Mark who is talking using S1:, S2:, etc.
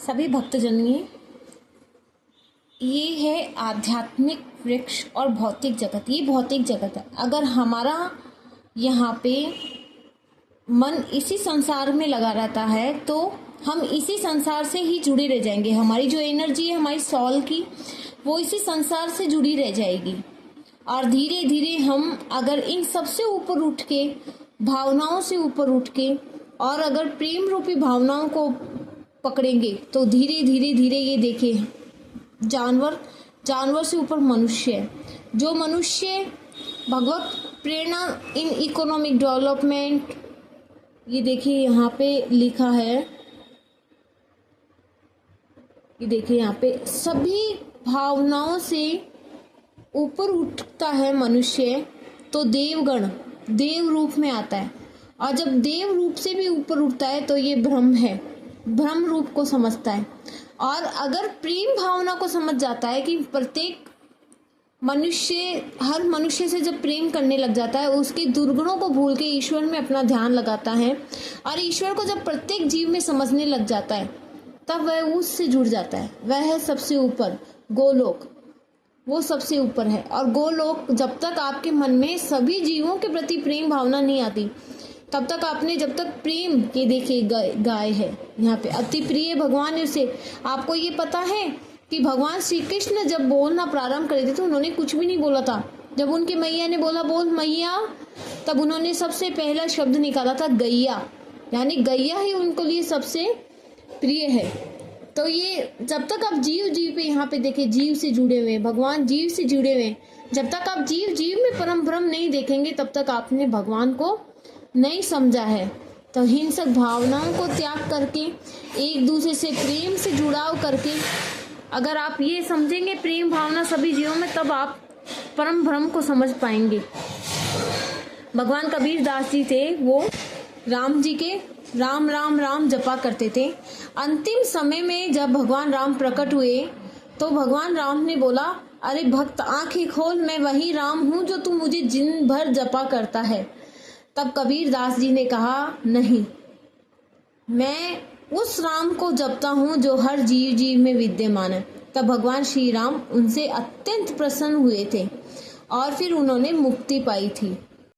S1: सभी भक्तजनों, ये है आध्यात्मिक वृक्ष और भौतिक जगत। ये भौतिक जगत है। अगर हमारा यहाँ पे मन इसी संसार में लगा रहता है तो हम इसी संसार से ही जुड़े रह जाएंगे। हमारी जो एनर्जी है हमारी सॉल की, वो इसी संसार से जुड़ी रह जाएगी। और धीरे धीरे हम अगर इन सबसे ऊपर उठ के, भावनाओं से ऊपर उठ के, और अगर प्रेम रूपी भावनाओं को पकड़ेंगे तो धीरे धीरे धीरे ये देखिए, जानवर से ऊपर मनुष्य है। जो मनुष्य भगवत प्रेरणा इन इकोनॉमिक डेवलपमेंट, ये देखिए यहाँ पे लिखा है, ये देखिए यहाँ पे सभी भावनाओं से ऊपर उठता है मनुष्य तो देवगण देव रूप में आता है। और जब देव रूप से भी ऊपर उठता है तो ये ब्रह्म है, ब्रह्म रूप को समझता है। और अगर प्रेम भावना को समझ जाता है कि प्रत्येक मनुष्य, हर मनुष्य से जब प्रेम करने लग जाता है, उसके दुर्गुणों को भूल के ईश्वर में अपना ध्यान लगाता है, और ईश्वर को जब प्रत्येक जीव में समझने लग जाता है, तब वह उससे जुड़ जाता है। वह है सबसे ऊपर गोलोक, वो सबसे ऊपर है। और गोलोक, जब तक आपके मन में सभी जीवों के प्रति प्रेम भावना नहीं आती, तब तक आपने, जब तक प्रेम, ये देखिए गाय है यहाँ पे, अति प्रिय भगवान उसे। आपको ये पता है कि भगवान श्री कृष्ण जब बोलना प्रारंभ करे थे तो उन्होंने कुछ भी नहीं बोला था। जब उनके मैया ने बोला बोल मैया, तब उन्होंने सबसे पहला शब्द निकाला था गैया, यानी गैया ही उनको लिए सबसे प्रिय है। तो ये जब तक आप जीव पे यहाँ पे देखे, जीव से जुड़े हुए, भगवान जीव से जुड़े हुए, जब तक आप जीव में परम ब्रह्म नहीं देखेंगे तब तक आपने भगवान को नहीं समझा है। तो हिंसक भावनाओं को त्याग करके, एक दूसरे से प्रेम से जुड़ाव करके, अगर आप ये समझेंगे प्रेम भावना सभी जीवों में, तब आप परम ब्रह्म को समझ पाएंगे। भगवान कबीर दास जी थे, वो राम जी के राम राम राम जपा करते थे। अंतिम समय में जब भगवान राम प्रकट हुए तो भगवान राम ने बोला, अरे भक्त आंखें खोल, मैं वही राम हूँ जो तू मुझे दिन भर जपा करता है। तब कबीर दास जी ने कहा, नहीं, मैं उस राम को जपता हूँ जो हर जीव में विद्यमान है। तब भगवान श्री राम उनसे अत्यंत प्रसन्न हुए थे और फिर उन्होंने मुक्ति पाई थी।